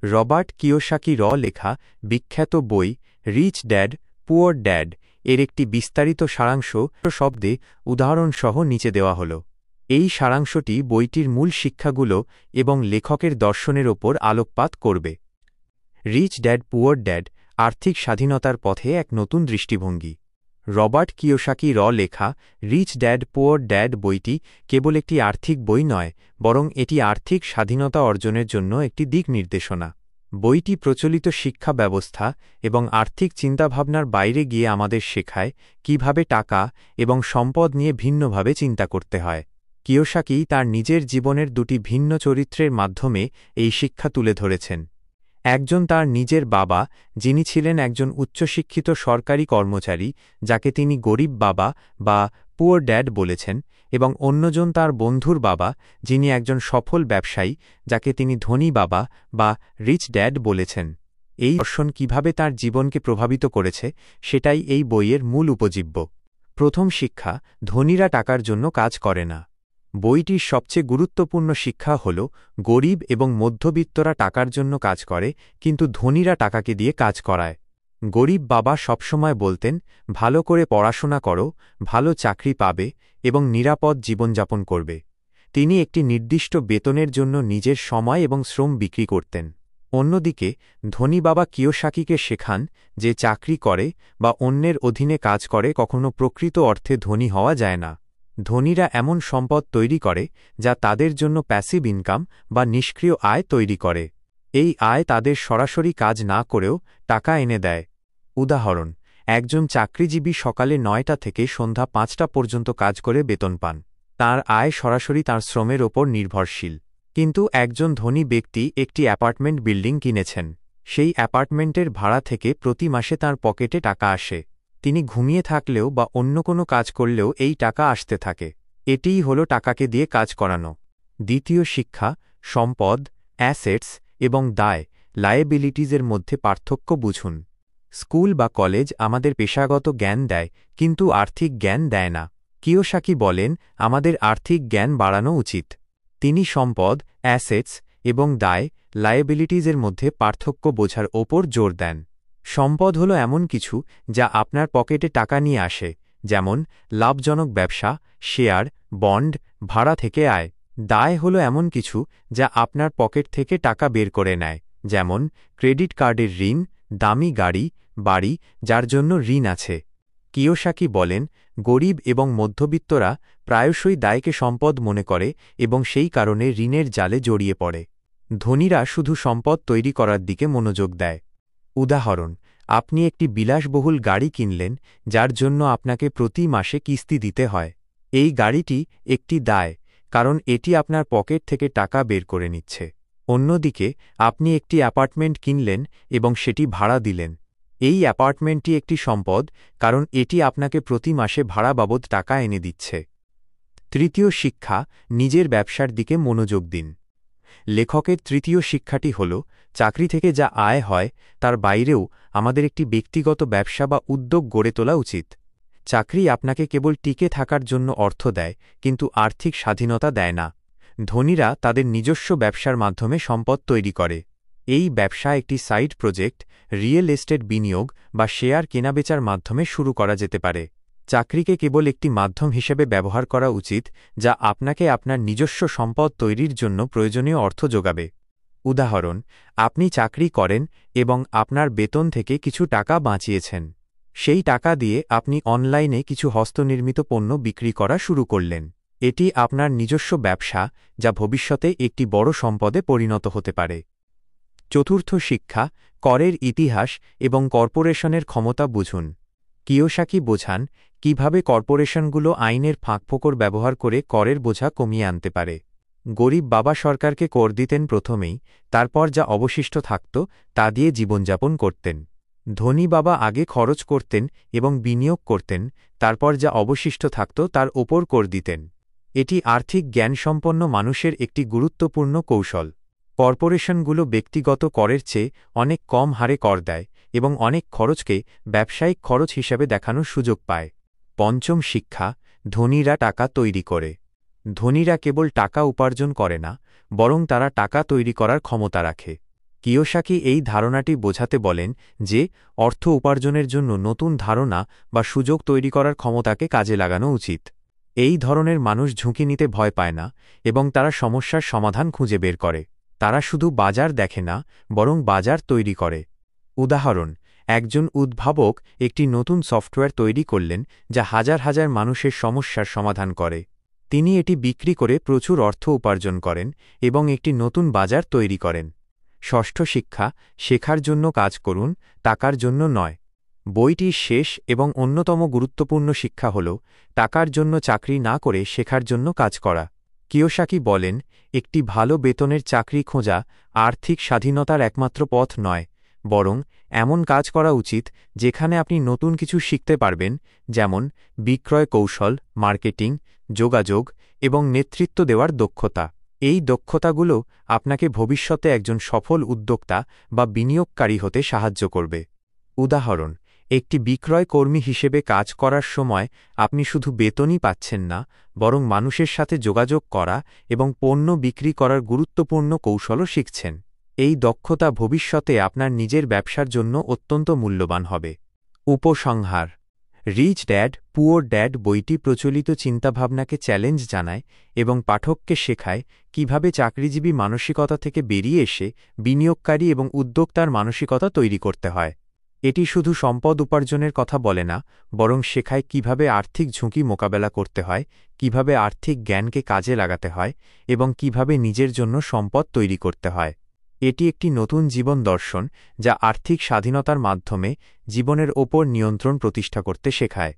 Robert Kiyosaki লেখা বিখ্যাত বই রিচ ড্যাড পুয়ার ড্যাড এর একটি বিস্তারিত সারাংশ শব্দে উদাহরণসহ নিচে দেওয়া হল। এই সারাংশটি বইটির মূল শিক্ষাগুলো এবং লেখকের দর্শনের ওপর আলোকপাত করবে। রিচ ড্যাড পুয়ার ড্যাড আর্থিক স্বাধীনতার পথে এক নতুন দৃষ্টিভঙ্গি। রবার্ট কিওসাকি লেখা রিচ ড্যাড পুয়ার ড্যাড বইটি কেবল একটি আর্থিক বই নয়, বরং এটি আর্থিক স্বাধীনতা অর্জনের জন্য একটি দিক নির্দেশনা। বইটি প্রচলিত শিক্ষা ব্যবস্থা এবং আর্থিক চিন্তাভাবনার বাইরে গিয়ে আমাদের শেখায় কিভাবে টাকা এবং সম্পদ নিয়ে ভিন্নভাবে চিন্তা করতে হয়। কিওসাকি তার নিজের জীবনের দুটি ভিন্ন চরিত্রের মাধ্যমে এই শিক্ষা তুলে ধরেছেন। একজন তার নিজের বাবা, যিনি ছিলেন একজন উচ্চশিক্ষিত সরকারি কর্মচারী, যাকে তিনি গরিব বাবা বা পুয়ার ড্যাড বলেছেন, এবং অন্যজন তার বন্ধুর বাবা, যিনি একজন সফল ব্যবসায়ী, যাকে তিনি ধনী বাবা বা রিচ ড্যাড বলেছেন। এই দর্শন কিভাবে তার জীবনকে প্রভাবিত করেছে সেটাই এই বইয়ের মূল উপজীব্য। প্রথম শিক্ষা: ধনীরা টাকার জন্য কাজ করে না। বইটির সবচেয়ে গুরুত্বপূর্ণ শিক্ষা হল গরিব এবং মধ্যবিত্তরা টাকার জন্য কাজ করে, কিন্তু ধনীরা টাকাকে দিয়ে কাজ করায়। গরিব বাবা সবসময় বলতেন, ভালো করে পড়াশোনা করো, ভালো চাকরি পাবে এবং নিরাপদ জীবনযাপন করবে। তিনি একটি নির্দিষ্ট বেতনের জন্য নিজের সময় এবং শ্রম বিক্রি করতেন। অন্যদিকে ধনী বাবা কিওসাকিকে শেখান যে চাকরি করে বা অন্যের অধীনে কাজ করে কখনো প্রকৃত অর্থে ধনী হওয়া যায় না। ধনীরা এমন সম্পদ তৈরি করে যা তাদের জন্য প্যাসিভ ইনকাম বা নিষ্ক্রিয় আয় তৈরি করে। এই আয় তাদের সরাসরি কাজ না করেও টাকা এনে দেয়। উদাহরণ: একজন চাকরিজীবী সকালে ৯টা থেকে সন্ধ্যা ৫টা পর্যন্ত কাজ করে বেতন পান। তার আয় সরাসরি তার শ্রমের ওপর নির্ভরশীল। কিন্তু একজন ধনী ব্যক্তি একটি অ্যাপার্টমেন্ট বিল্ডিং কিনেছেন। সেই অ্যাপার্টমেন্টের ভাড়া থেকে প্রতি মাসে তাঁর পকেটে টাকা আসে। তিনি ঘুমিয়ে থাকলেও বা অন্য কোনো কাজ করলেও এই টাকা আসতে থাকে। এটিই হল টাকাকে দিয়ে কাজ করানো। দ্বিতীয় শিক্ষা: সম্পদ, অ্যাসেটস এবং দায়, লায়েবিলিটিজের মধ্যে পার্থক্য বুঝুন। স্কুল বা কলেজ আমাদের পেশাগত জ্ঞান দেয়, কিন্তু আর্থিক জ্ঞান দেয় না। কিওসাকি বলেন, আমাদের আর্থিক জ্ঞান বাড়ানো উচিত। তিনি সম্পদ, অ্যাসেটস এবং দায়, লায়েবিলিটিজের মধ্যে পার্থক্য বোঝার ওপর জোর দেন। সম্পদ হল এমন কিছু যা আপনার পকেটে টাকা নিয়ে আসে, যেমন লাভজনক ব্যবসা, শেয়ার, বন্ড, ভাড়া থেকে আয়। দায় হল এমন কিছু যা আপনার পকেট থেকে টাকা বের করে নেয়, যেমন ক্রেডিট কার্ডের ঋণ, দামি গাড়ি, বাড়ি যার জন্য ঋণ আছে। কিওসাকি বলেন, গরিব এবং মধ্যবিত্তরা প্রায়শই দায়কে সম্পদ মনে করে এবং সেই কারণে ঋণের জালে জড়িয়ে পড়ে। ধনীরা শুধু সম্পদ তৈরি করার দিকে মনোযোগ দেয়। উদাহরণ: আপনি একটি বিলাসবহুল গাড়ি কিনলেন, যার জন্য আপনাকে প্রতি মাসে কিস্তি দিতে হয়। এই গাড়িটি একটি দায়, কারণ এটি আপনার পকেট থেকে টাকা বের করে নিচ্ছে। অন্যদিকে আপনি একটি অ্যাপার্টমেন্ট কিনলেন এবং সেটি ভাড়া দিলেন। এই অ্যাপার্টমেন্টটি একটি সম্পদ, কারণ এটি আপনাকে প্রতি মাসে ভাড়া বাবদ টাকা এনে দিচ্ছে। তৃতীয় শিক্ষা: নিজের ব্যবসার দিকে মনোযোগ দিন। লেখকের তৃতীয় শিক্ষাটি হল, চাকরি থেকে যা আয় হয় তার বাইরেও আমাদের একটি ব্যক্তিগত ব্যবসা বা উদ্যোগ গড়ে তোলা উচিত। চাকরি আপনাকে কেবল টিকে থাকার জন্য অর্থ দেয়, কিন্তু আর্থিক স্বাধীনতা দেয় না। ধনীরা তাদের নিজস্ব ব্যবসার মাধ্যমে সম্পদ তৈরি করে। এই ব্যবসা একটি সাইড প্রজেক্ট, রিয়েল এস্টেট বিনিয়োগ বা শেয়ার কেনাবেচার মাধ্যমে শুরু করা যেতে পারে। চাকরিকে কেবল একটি মাধ্যম হিসেবে ব্যবহার করা উচিত, যা আপনাকে আপনার নিজস্ব সম্পদ তৈরির জন্য প্রয়োজনীয় অর্থ যোগাবে। উদাহরণ: আপনি চাকরি করেন এবং আপনার বেতন থেকে কিছু টাকা বাঁচিয়েছেন। সেই টাকা দিয়ে আপনি অনলাইনে কিছু হস্তনির্মিত পণ্য বিক্রি করা শুরু করলেন। এটি আপনার নিজস্ব ব্যবসা, যা ভবিষ্যতে একটি বড় সম্পদে পরিণত হতে পারে। চতুর্থ শিক্ষা: করের ইতিহাস এবং কর্পোরেশনের ক্ষমতা বুঝুন। কিওসাকি বোঝান কিভাবে কর্পোরেশনগুলো আইনের ফাঁকফোকর ব্যবহার করে করের বোঝা কমিয়ে আনতে পারে। গরিব বাবা সরকারকে কর দিতেন প্রথমেই, তারপর যা অবশিষ্ট থাকত তা দিয়ে জীবনযাপন করতেন। ধনী বাবা আগে খরচ করতেন এবং বিনিয়োগ করতেন, তারপর যা অবশিষ্ট থাকত তার ওপর কর দিতেন। এটি আর্থিক জ্ঞানসম্পন্ন মানুষের একটি গুরুত্বপূর্ণ কৌশল। কর্পোরেশনগুলো ব্যক্তিগত করের চেয়ে অনেক কম হারে কর দেয় এবং অনেক খরচকে ব্যবসায়িক খরচ হিসাবে দেখানোর সুযোগ পায়। পঞ্চম শিক্ষা: ধনীরা টাকা তৈরি করে। ধনীরা কেবল টাকা উপার্জন করে না, বরং তারা টাকা তৈরি করার ক্ষমতা রাখে। কিয়োসাকি এই ধারণাটি বোঝাতে বলেন যে অর্থ উপার্জনের জন্য নতুন ধারণা বা সুযোগ তৈরি করার ক্ষমতাকে কাজে লাগানো উচিত। এই ধরনের মানুষ ঝুঁকি নিতে ভয় পায় না এবং তারা সমস্যার সমাধান খুঁজে বের করে। তারা শুধু বাজার দেখে না, বরং বাজার তৈরি করে। উদাহরণ: একজন উদ্ভাবক একটি নতুন সফটওয়্যার তৈরি করলেন যা হাজার হাজার মানুষের সমস্যার সমাধান করে। তিনি এটি বিক্রি করে প্রচুর অর্থ উপার্জন করেন এবং একটি নতুন বাজার তৈরি করেন। ষষ্ঠ শিক্ষা: শেখার জন্য কাজ করুন, টাকার জন্য নয়। বইটির শেষ এবং অন্যতম গুরুত্বপূর্ণ শিক্ষা হল টাকার জন্য চাকরি না করে শেখার জন্য কাজ করা। কিয়োসাকি বলেন, একটি ভালো বেতনের চাকরি খোঁজা আর্থিক স্বাধীনতার একমাত্র পথ নয়, বরং এমন কাজ করা উচিত যেখানে আপনি নতুন কিছু শিখতে পারবেন, যেমন বিক্রয় কৌশল, মার্কেটিং, যোগাযোগ এবং নেতৃত্ব দেওয়ার দক্ষতা। এই দক্ষতাগুলো আপনাকে ভবিষ্যতে একজন সফল উদ্যোক্তা বা বিনিয়োগকারী হতে সাহায্য করবে। উদাহরণ: একটি বিক্রয় কর্মী হিসেবে কাজ করার সময় আপনি শুধু বেতনই পাচ্ছেন না, বরং মানুষের সাথে যোগাযোগ করা এবং পণ্য বিক্রি করার গুরুত্বপূর্ণ কৌশলও শিখছেন। এই দক্ষতা ভবিষ্যতে আপনার নিজের ব্যবসার জন্য অত্যন্ত মূল্যবান হবে। উপসংহার: রিচ ড্যাড পুওর ড্যাড বইটি প্রচলিত চিন্তাভাবনাকে চ্যালেঞ্জ জানায় এবং পাঠককে শেখায় কিভাবে চাকরিজীবী মানসিকতা থেকে বেরিয়ে এসে বিনিয়োগকারী এবং উদ্যোক্তার মানসিকতা তৈরি করতে হয়। এটি শুধু সম্পদ উপার্জনের কথা বলে না, বরং শেখায় কিভাবে আর্থিক ঝুঁকি মোকাবেলা করতে হয়, কিভাবে আর্থিক জ্ঞানকে কাজে লাগাতে হয় এবং কিভাবে নিজের জন্য সম্পদ তৈরি করতে হয়। এটি একটি নতুন জীবন দর্শন যা আর্থিক স্বাধীনতার মাধ্যমে জীবনের ওপর নিয়ন্ত্রণ প্রতিষ্ঠা করতে শেখায়।